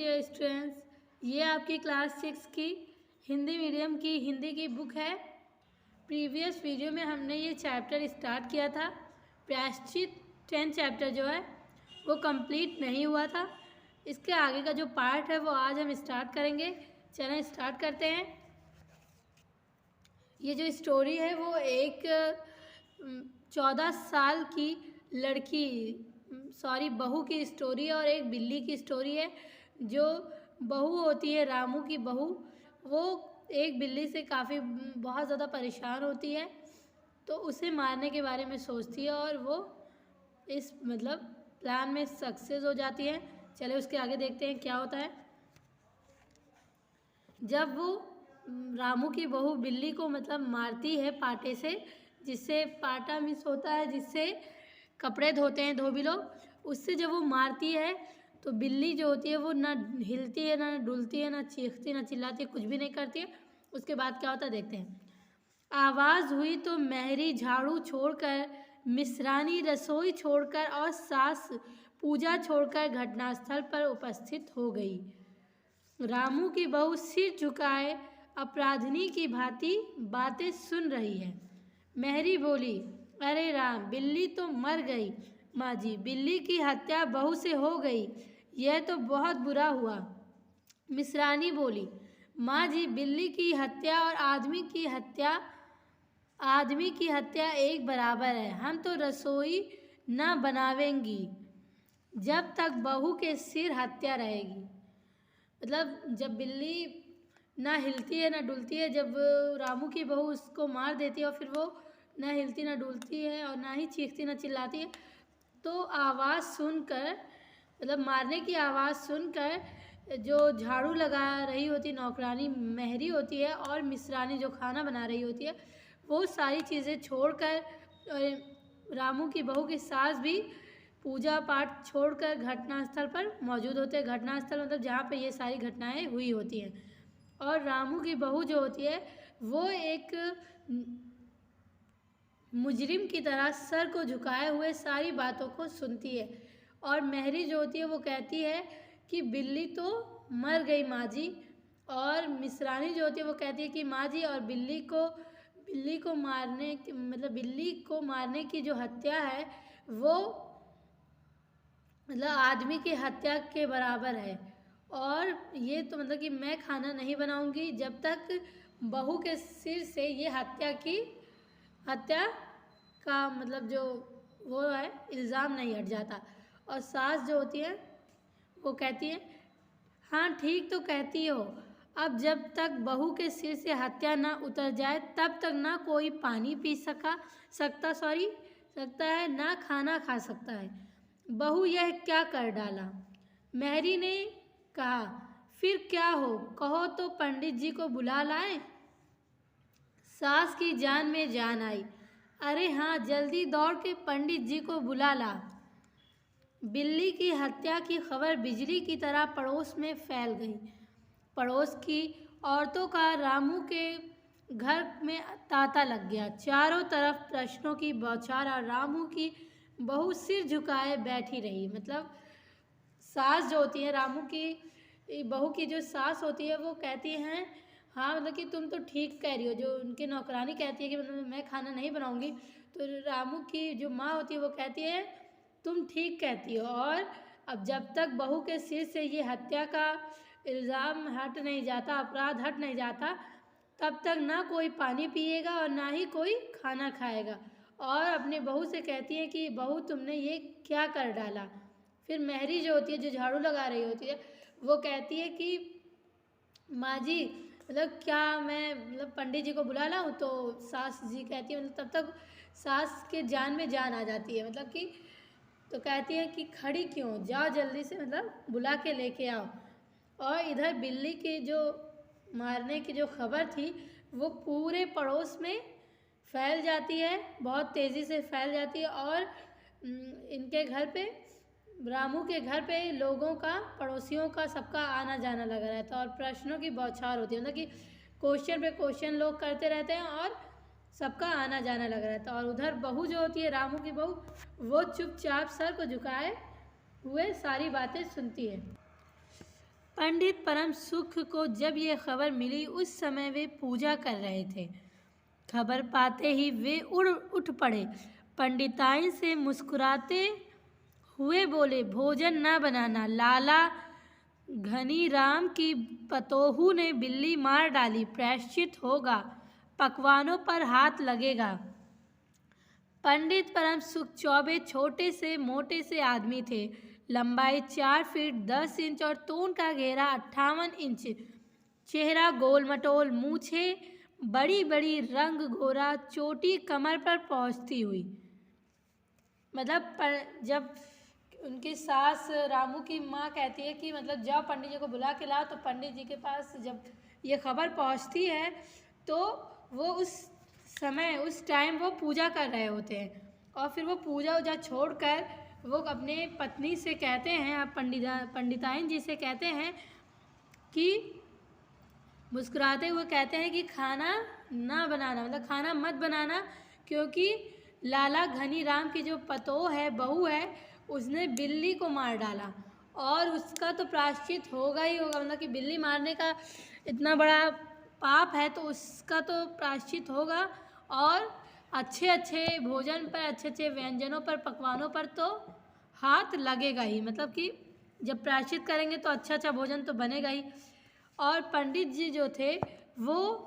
Dear students, ये आपकी class 6 की हिंदी मीडियम की हिंदी की बुक है। प्रीवियस वीडियो में हमने ये चैप्टर स्टार्ट किया था। प्रायश्चित 10 चैप्टर जो है वो कंप्लीट नहीं हुआ था। इसके आगे का जो पार्ट है वो आज हम स्टार्ट करेंगे। चलिए स्टार्ट करते हैं। ये जो स्टोरी है वो एक 14 साल की लड़की बहू की स्टोरी है और एक बिल्ली की स्टोरी है। जो बहू होती है, रामू की बहू, वो एक बिल्ली से काफ़ी बहुत ज़्यादा परेशान होती है, तो उसे मारने के बारे में सोचती है और वो इस प्लान में सक्सेस हो जाती है। चले उसके आगे देखते हैं क्या होता है। जब वो रामू की बहू बिल्ली को मारती है पाटे से, जिससे पाटा मिस होता है, जिससे कपड़े धोते हैं धोबी लोग, उससे जब वो मारती है तो बिल्ली जो होती है वो ना हिलती है, ना डुलती है, ना चीखती, ना चिल्लाती है, कुछ भी नहीं करती है। उसके बाद क्या होता है देखते हैं। आवाज़ हुई तो मेहरी झाड़ू छोड़कर, मिश्रानी रसोई छोड़कर और सास पूजा छोड़कर घटनास्थल पर उपस्थित हो गई। रामू की बहू सिर झुकाए अपराधिनी की भांति बातें सुन रही है। मेहरी बोली, अरे राम, बिल्ली तो मर गई माँ जी, बिल्ली की हत्या बहू से हो गई, यह तो बहुत बुरा हुआ। मिश्रानी बोली, माँ जी, बिल्ली की हत्या और आदमी की हत्या एक बराबर है। हम तो रसोई न बनावेंगी जब तक बहू के सिर हत्या रहेगी। जब बिल्ली ना हिलती है ना डुलती है, जब रामू की बहू उसको मार देती है और फिर वो ना हिलती ना डुलती है और ना ही चीखती ना चिल्लाती है, तो आवाज़ सुनकर मारने की आवाज़ सुनकर जो झाड़ू लगा रही होती नौकरानी मेहरी होती है और मिश्रानी जो खाना बना रही होती है, वो सारी चीज़ें छोड़कर रामू की बहू की सास भी पूजा पाठ छोड़कर घटनास्थल पर मौजूद होते हैं। घटनास्थल जहाँ पे ये सारी घटनाएं हुई होती हैं। और रामू की बहू जो होती है वो एक मुजरिम की तरह सर को झुकाए हुए सारी बातों को सुनती है। और मेहरी जो होती है वो कहती है कि बिल्ली तो मर गई माँ जी, और मिश्रानी जो होती है वो कहती है कि माँ जी, और बिल्ली को मारने की जो हत्या है वो आदमी की हत्या के बराबर है। और ये तो कि मैं खाना नहीं बनाऊंगी जब तक बहू के सिर से ये हत्या का जो वो है इल्ज़ाम नहीं हट जाता। और सास जो होती है वो कहती है, हाँ ठीक तो कहती हो, अब जब तक बहू के सिर से हत्या ना उतर जाए तब तक ना कोई पानी पी सकता है, ना खाना खा सकता है। बहू यह क्या कर डाला। मेहरी ने कहा, फिर क्या हो, कहो तो पंडित जी को बुला लाए। सास की जान में जान आई, अरे हाँ, जल्दी दौड़ के पंडित जी को बुला ला। बिल्ली की हत्या की खबर बिजली की तरह पड़ोस में फैल गई। पड़ोस की औरतों का रामू के घर में तांता लग गया। चारों तरफ प्रश्नों की बौछार और रामू की बहू सिर झुकाए बैठी रही। सास जो होती है, रामू की बहू की जो सास होती है वो कहती हैं, हाँ कि तुम तो ठीक कह रही हो। जो उनकी नौकरानी कहती है कि मैं खाना नहीं बनाऊंगी, तो रामू की जो माँ होती है वो कहती है तुम ठीक कहती हो। और अब जब तक बहू के सिर से ये हत्या का इल्ज़ाम हट नहीं जाता, अपराध हट नहीं जाता, तब तक ना कोई पानी पिएगा और ना ही कोई खाना खाएगा। और अपने बहू से कहती है कि बहू, तुमने ये क्या कर डाला। फिर मेहरी जो होती है, जो झाड़ू लगा रही होती है, वो कहती है कि माँ जी, क्या मैं पंडित जी को बुला लाऊं। तो सास जी कहती है, तब तक सास के जान में जान आ जाती है, कि तो कहती है कि खड़ी क्यों, जाओ जल्दी से बुला के लेके आओ। और इधर बिल्ली की जो मारने की जो खबर थी वो पूरे पड़ोस में फैल जाती है, बहुत तेज़ी से फैल जाती है। और इनके घर पे, रामू के घर पे लोगों का, पड़ोसियों का, सबका आना जाना लगा रहता है और प्रश्नों की बौछार होती है। कि क्वेश्चन पे क्वेश्चन लोग करते रहते हैं और सबका आना जाना लगा रहता है। और उधर बहू जो होती है, रामू की बहू, वो चुपचाप सर को झुकाए हुए सारी बातें सुनती है। पंडित परम सुख को जब ये खबर मिली उस समय वे पूजा कर रहे थे। खबर पाते ही वे उठ पड़े। पंडिताइन से मुस्कुराते हुए बोले, भोजन न बनाना, लाला घनीराम की पतोहू ने बिल्ली मार डाली, प्रायश्चित होगा, पकवानों पर हाथ लगेगा। पंडित परम सुख चौबे छोटे से मोटे से आदमी थे। लंबाई 4 फीट 10 इंच और तोन का घेरा 58 इंच। चेहरा गोल मटोल, मूछें बड़ी बड़ी, रंग गोरा, चोटी कमर पर पहुंचती हुई। मतलब जब उनकी सास रामू की माँ कहती है कि मतलब जब पंडित जी को बुला के लाओ, तो पंडित जी के पास जब ये खबर पहुंचती है तो वो उस टाइम वो पूजा कर रहे होते हैं। और फिर वो पूजा वूजा छोड़कर वो अपने पत्नी से कहते हैं, आप पंडिताइन जी से कहते हैं कि मुस्कुराते हुए कहते हैं कि खाना ना बनाना, मतलब खाना मत बनाना, क्योंकि लाला घनीराम की जो पतोह है, बहू है, उसने बिल्ली को मार डाला और उसका तो प्रायश्चित होगा ही होगा। मतलब कि बिल्ली मारने का इतना बड़ा पाप है तो उसका तो प्रायश्चित होगा। और अच्छे अच्छे भोजन पर, अच्छे अच्छे व्यंजनों पर, पकवानों पर तो हाथ लगेगा ही। मतलब कि जब प्रायश्चित करेंगे तो अच्छा अच्छा भोजन तो बनेगा ही। और पंडित जी जो थे वो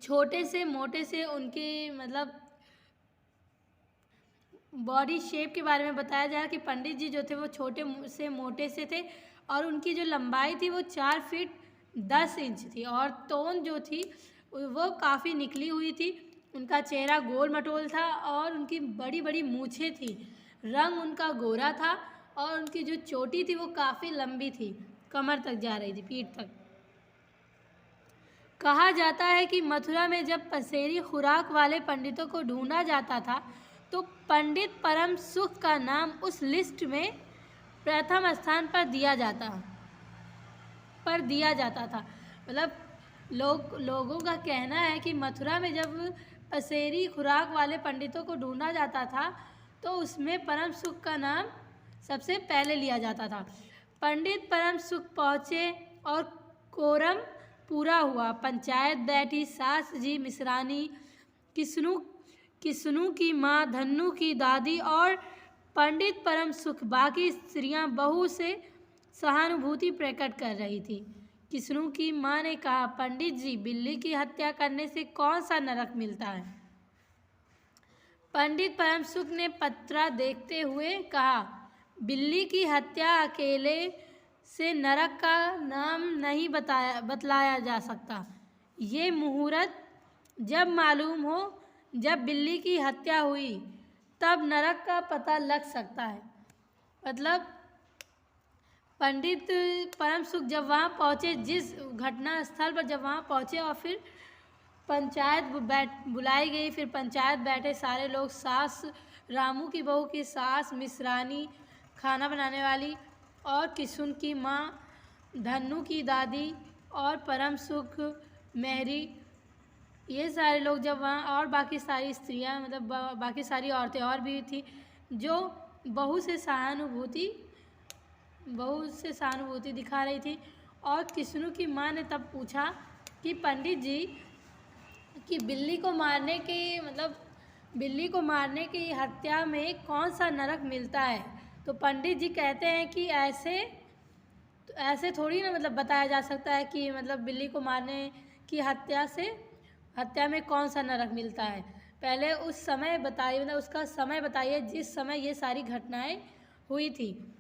छोटे से मोटे से, उनकी मतलब बॉडी शेप के बारे में बताया जा रहा है कि पंडित जी जो थे वो छोटे से मोटे से थे और उनकी जो लंबाई थी वो 4 फीट 10 इंच थी और तोन जो थी वो काफ़ी निकली हुई थी। उनका चेहरा गोल मटोल था और उनकी बड़ी बड़ी मूछें थी। रंग उनका गोरा था और उनकी जो चोटी थी वो काफ़ी लंबी थी, कमर तक जा रही थी, पीठ तक। कहा जाता है कि मथुरा में जब पसेरी खुराक वाले पंडितों को ढूंढा जाता था तो पंडित परम सुख का नाम उस लिस्ट में प्रथम स्थान पर दिया जाता था। मतलब लोगों का कहना है कि मथुरा में जब पसेरी खुराक वाले पंडितों को ढूंढा जाता था तो उसमें परम सुख का नाम सबसे पहले लिया जाता था। पंडित परम सुख पहुँचे और कोरम पूरा हुआ। पंचायत बैठी। सास जी मिश्रानी, किस्नू की माँ, धन्नू की दादी और पंडित परम सुख, बाकी स्त्रियां बहू से सहानुभूति प्रकट कर रही थी। किस्नू की माँ ने कहा, पंडित जी, बिल्ली की हत्या करने से कौन सा नरक मिलता है? पंडित परम सुख ने पत्रा देखते हुए कहा, बिल्ली की हत्या अकेले से नरक का नाम नहीं बतलाया जा सकता। ये मुहूर्त जब मालूम हो, जब बिल्ली की हत्या हुई, तब नरक का पता लग सकता है। मतलब पंडित परम सुख जब वहाँ पहुँचे, जिस घटना स्थल पर जब वहाँ पहुँचे और फिर पंचायत बुलाई गई, फिर पंचायत बैठे सारे लोग, सास रामू की बहू की सास मिश्रानी, खाना बनाने वाली, और किशुन की माँ, धन्नू की दादी और परम सुख, मेहरी, ये सारे लोग जब वहाँ, और बाकी सारी स्त्रियाँ, मतलब बाकी सारी औरतें और भी थी जो बहू से सहानुभूति दिखा रही थी। और किशनु की माँ ने तब पूछा कि पंडित जी कि बिल्ली को मारने की हत्या में कौन सा नरक मिलता है? तो पंडित जी कहते हैं कि ऐसे थोड़ी ना मतलब बताया जा सकता है कि मतलब बिल्ली को मारने की हत्या में कौन सा नरक मिलता है। पहले उस समय बताइए, मतलब उसका समय बताइए जिस समय ये सारी घटनाएं हुई थी।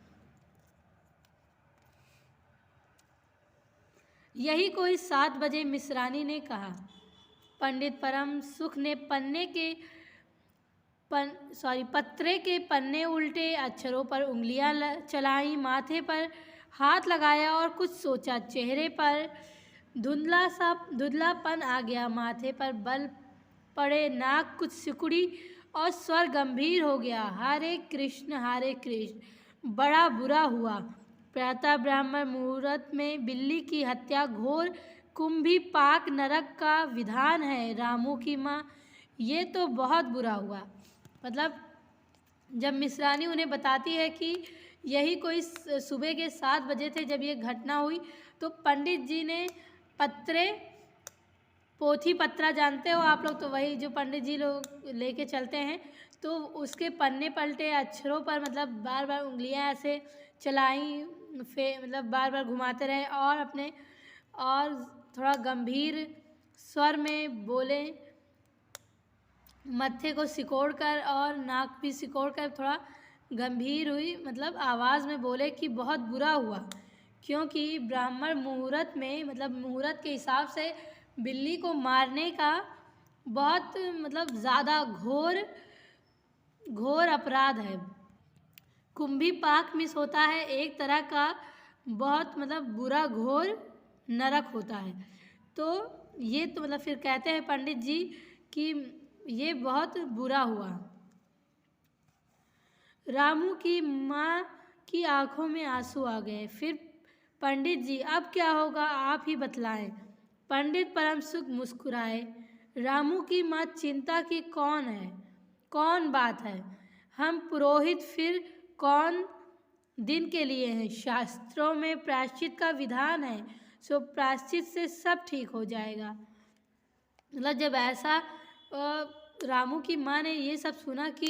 यही कोई 7 बजे मिश्रानी ने कहा। पंडित परम सुख ने पत्रे के पन्ने उल्टे, अक्षरों पर उंगलियां चलाई, माथे पर हाथ लगाया और कुछ सोचा। चेहरे पर धुंधलापन आ गया, माथे पर बल पड़े, नाक कुछ सिकुड़ी और स्वर गंभीर हो गया। हरे कृष्ण हरे कृष्ण। बड़ा बुरा हुआ। प्रातः ब्राह्मण मुहूर्त में बिल्ली की हत्या घोर कुंभी पाक नरक का विधान है। रामू की माँ, ये तो बहुत बुरा हुआ। मतलब जब मिश्रानी उन्हें बताती है कि यही कोई सुबह के 7 बजे थे जब ये घटना हुई। तो पंडित जी ने पत्रे, पोथी पत्रा जानते हो आप लोग, तो वही जो पंडित जी लोग लेके चलते हैं, तो उसके पन्ने पलटे, अक्षरों पर मतलब बार बार उंगलियां ऐसे चलाई, मतलब बार बार घुमाते रहे और थोड़ा गंभीर स्वर में बोले, मत्थे को सिकोड़ कर और नाक भी सिकोड़ कर थोड़ा गंभीर हुई, मतलब आवाज़ में बोले कि बहुत बुरा हुआ, क्योंकि ब्राह्मण मुहूर्त में, मतलब मुहूर्त के हिसाब से बिल्ली को मारने का बहुत मतलब ज़्यादा घोर अपराध है। कुंभी पाक मिस होता है एक तरह का बहुत मतलब बुरा घोर नरक होता है। तो ये तो मतलब फिर कहते हैं पंडित जी कि ये बहुत बुरा हुआ। रामू की माँ की आंखों में आंसू आ गए। फिर पंडित जी, अब क्या होगा आप ही बतलाएं। पंडित परम सुख मुस्कुराए। रामू की माँ, चिंता की कौन बात है। हम पुरोहित फिर कौन दिन के लिए हैं। शास्त्रों में प्रायश्चित का विधान है, सो प्रायश्चित से सब ठीक हो जाएगा। मतलब जब ऐसा रामू की माँ ने ये सब सुना कि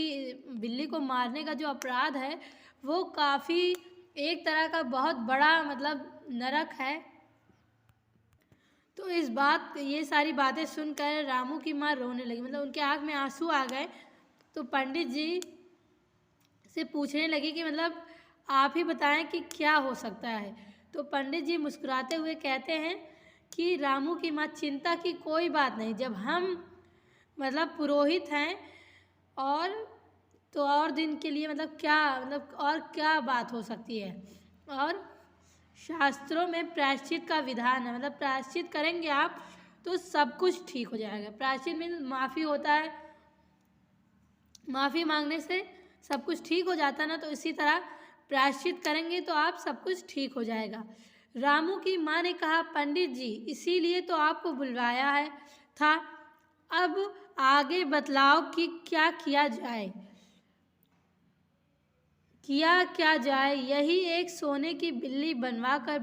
बिल्ली को मारने का जो अपराध है वो काफ़ी एक तरह का बहुत बड़ा मतलब नरक है, तो ये सारी बातें सुनकर रामू की माँ रोने लगी, मतलब उनके आँख में आंसू आ गए। तो पंडित जी से पूछने लगी कि मतलब आप ही बताएं कि क्या हो सकता है। तो पंडित जी मुस्कुराते हुए कहते हैं कि रामू की माँ, चिंता की कोई बात नहीं। जब हम मतलब पुरोहित हैं और तो और दिन के लिए मतलब क्या बात हो सकती है। और शास्त्रों में प्रायश्चित का विधान है, मतलब प्रायश्चित करेंगे आप तो सब कुछ ठीक हो जाएगा। प्रायश्चित में माफ़ी होता है, माफ़ी मांगने से सब कुछ ठीक हो जाता है ना, तो इसी तरह प्रायश्चित करेंगे तो आप सब कुछ ठीक हो जाएगा। रामू की माँ ने कहा, पंडित जी इसीलिए तो आपको बुलवाया था। अब आगे बतलाओ कि क्या किया जाए। यही एक सोने की बिल्ली बनवा कर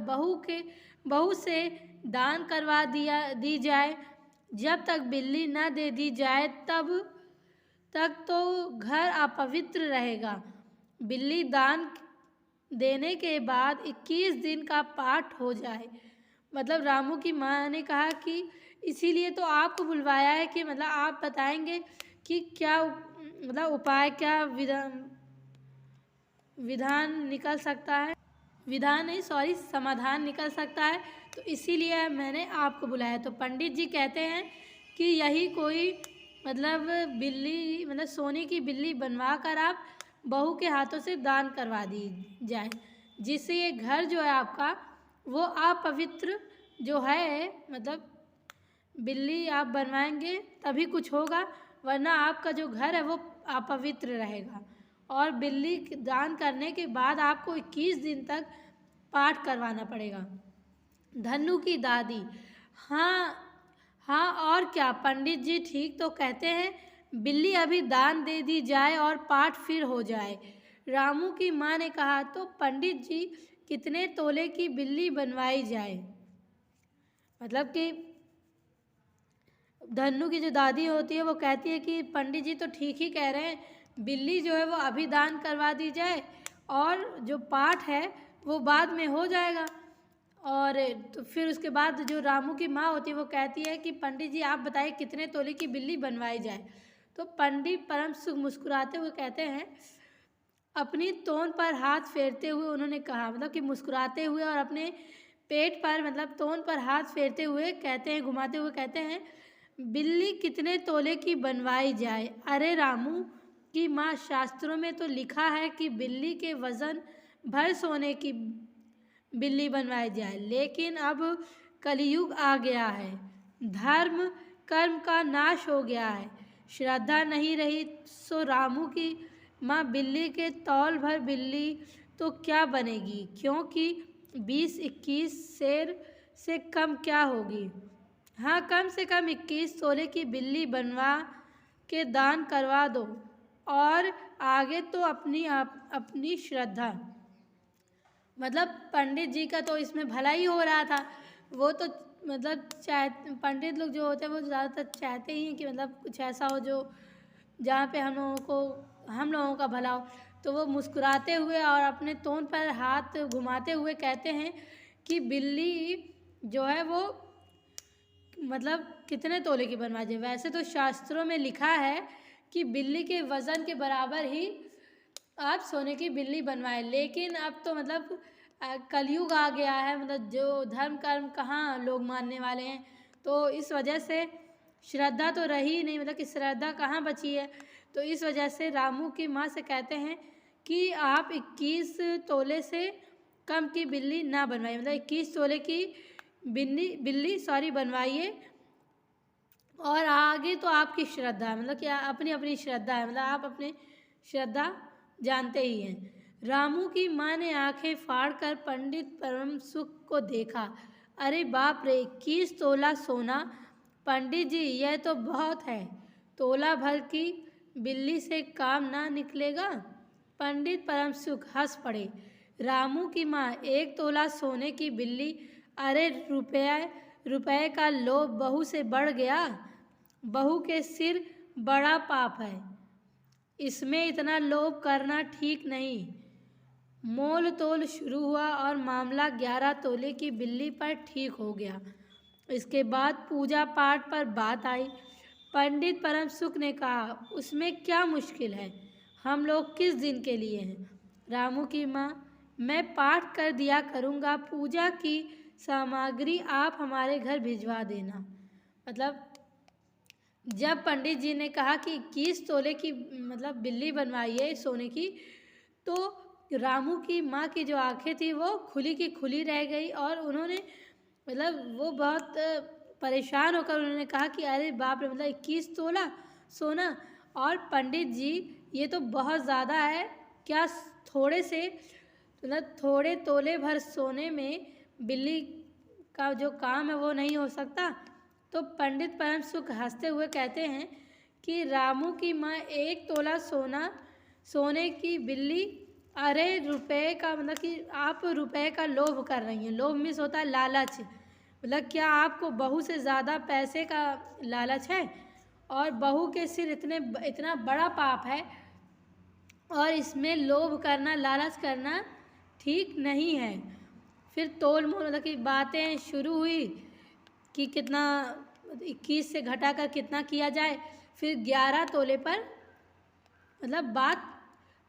बहू से दान करवा दी जाए। जब तक बिल्ली न दे दी जाए तब तक तो घर अपवित्र रहेगा। बिल्ली दान देने के बाद 21 दिन का पाठ हो जाए। मतलब रामू की माँ ने कहा कि इसीलिए तो आपको बुलवाया है कि मतलब आप बताएंगे कि क्या मतलब उपाय, क्या विधान निकल सकता है, समाधान निकल सकता है, तो इसीलिए मैंने आपको बुलाया। तो पंडित जी कहते हैं कि यही कोई मतलब बिल्ली, मतलब सोने की बिल्ली बनवा कर आप बहू के हाथों से दान करवा दी जाए, जिससे ये घर जो है आपका वो अपवित्र जो है, मतलब बिल्ली आप बनवाएंगे तभी कुछ होगा, वरना आपका जो घर है वो अपवित्र रहेगा। और बिल्ली दान करने के बाद आपको 21 दिन तक पाठ करवाना पड़ेगा। धन्नू की दादी, हाँ और क्या पंडित जी ठीक तो कहते हैं, बिल्ली अभी दान दे दी जाए और पाठ फिर हो जाए। रामू की माँ ने कहा, तो पंडित जी कितने तोले की बिल्ली बनवाई जाए। मतलब कि धन्नू की जो दादी होती है वो कहती है कि पंडित जी तो ठीक ही कह रहे हैं, बिल्ली जो है वो अभी दान करवा दी जाए और जो पाठ है वो बाद में हो जाएगा। और तो फिर उसके बाद जो रामू की माँ होती है वो कहती है कि पंडित जी आप बताइए कितने तोले की बिल्ली बनवाई जाए। तो पंडित परम सुख मुस्कुराते हुए कहते हैं, अपनी तोन पर हाथ फेरते हुए उन्होंने कहा, मतलब कि मुस्कुराते हुए और अपने पेट पर मतलब तोन पर हाथ फेरते हुए कहते हैं, घुमाते हुए कहते हैं, बिल्ली कितने तोले की बनवाई जाए। अरे रामू की माँ, शास्त्रों में तो लिखा है कि बिल्ली के वजन भर सोने की बिल्ली बनवाई जाए, लेकिन अब कलयुग आ गया है, धर्म कर्म का नाश हो गया है, श्रद्धा नहीं रही, सो रामू की माँ बिल्ली के तौल भर बिल्ली तो क्या बनेगी, क्योंकि 20-21 शेर से कम क्या होगी। हाँ, कम से कम 21 तोले की बिल्ली बनवा के दान करवा दो, और आगे तो अपनी श्रद्धा। मतलब पंडित जी का तो इसमें भला ही हो रहा था। वो तो मतलब पंडित लोग जो होते हैं वो ज़्यादातर चाहते ही हैं कि मतलब कुछ ऐसा हो जो जहाँ पे हम लोगों का भला हो। तो वो मुस्कुराते हुए और अपने तोन पर हाथ घुमाते हुए कहते हैं कि बिल्ली जो है वो मतलब कितने तोले की बनवा जाए। वैसे तो शास्त्रों में लिखा है कि बिल्ली के वज़न के बराबर ही आप सोने की बिल्ली बनवाएं, लेकिन अब तो मतलब कलयुग आ गया है, मतलब जो धर्म कर्म कहाँ लोग मानने वाले हैं। तो इस वजह से श्रद्धा तो रही ही नहीं, मतलब कि श्रद्धा कहाँ बची है। तो इस वजह से रामू की माँ से कहते हैं कि आप 21 तोले से कम की बिल्ली ना बनवाइए, मतलब 21 तोले की बिल्ली बनवाइए। और आगे तो आपकी श्रद्धा है, मतलब कि अपनी अपनी श्रद्धा है, मतलब आप अपनी श्रद्धा जानते ही हैं। रामू की माँ ने आंखें फाड़कर पंडित परम सुख को देखा। अरे बाप रे, 21 तोला सोना! पंडित जी, यह तो बहुत है। तोला भर की बिल्ली से काम ना निकलेगा। पंडित परम सुख हंस पड़े। रामू की माँ, 1 तोला सोने की बिल्ली? अरे रुपए का लोभ बहू से बढ़ गया। बहू के सिर बड़ा पाप है, इसमें इतना लोभ करना ठीक नहीं। मोल तोल शुरू हुआ और मामला 11 तोले की बिल्ली पर ठीक हो गया। इसके बाद पूजा पाठ पर बात आई। पंडित परम सुख ने कहा, उसमें क्या मुश्किल है, हम लोग किस दिन के लिए हैं? रामू की माँ, मैं पाठ कर दिया करूँगा, पूजा की सामग्री आप हमारे घर भिजवा देना। मतलब जब पंडित जी ने कहा कि 21 तोले की मतलब बिल्ली बनवाइए सोने की, तो रामू की माँ की जो आंखें थी वो खुली की खुली रह गई और उन्होंने मतलब वो बहुत परेशान होकर उन्होंने कहा कि अरे बाप रे, मतलब 21 तोला सोना! और पंडित जी, ये तो बहुत ज़्यादा है। क्या थोड़े से मतलब थोड़े तोले भर सोने में बिल्ली का जो काम है वो नहीं हो सकता? तो पंडित परम सुख हंसते हुए कहते हैं कि रामू की माँ, 1 तोला सोने की बिल्ली? अरे रुपए का मतलब कि आप रुपए का लोभ कर रही हैं। लोभ मीन्स होता है लालच। मतलब क्या आपको बहू से ज़्यादा पैसे का लालच है? और बहू के सिर इतना बड़ा पाप है और इसमें लोभ करना, लालच करना ठीक नहीं है। फिर तोल मोल मतलब कि बातें शुरू हुई कि कितना 21 से घटाकर कितना किया जाए। फिर 11 तोले पर मतलब बात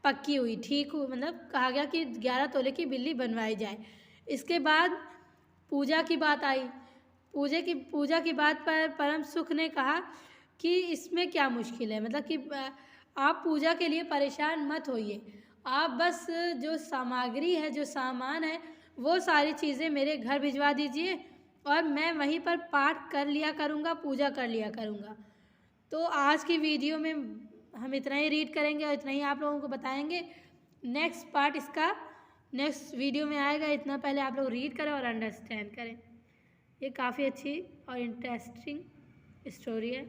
पक्की हुई, ठीक हुई, मतलब कहा गया कि 11 तोले की बिल्ली बनवाई जाए। इसके बाद पूजा की बात आई। पूजा की बात पर परम सुख ने कहा कि इसमें क्या मुश्किल है, मतलब कि आप पूजा के लिए परेशान मत होइए। आप बस जो सामग्री है, जो सामान है, वो सारी चीज़ें मेरे घर भिजवा दीजिए और मैं वहीं पर पाठ कर लिया करूँगा, पूजा कर लिया करूँगा। तो आज की वीडियो में हम इतना ही रीड करेंगे और इतना ही आप लोगों को बताएंगे। नेक्स्ट पार्ट इसका नेक्स्ट वीडियो में आएगा। इतना पहले आप लोग रीड करें और अंडरस्टैंड करें। ये काफ़ी अच्छी और इंटरेस्टिंग स्टोरी है।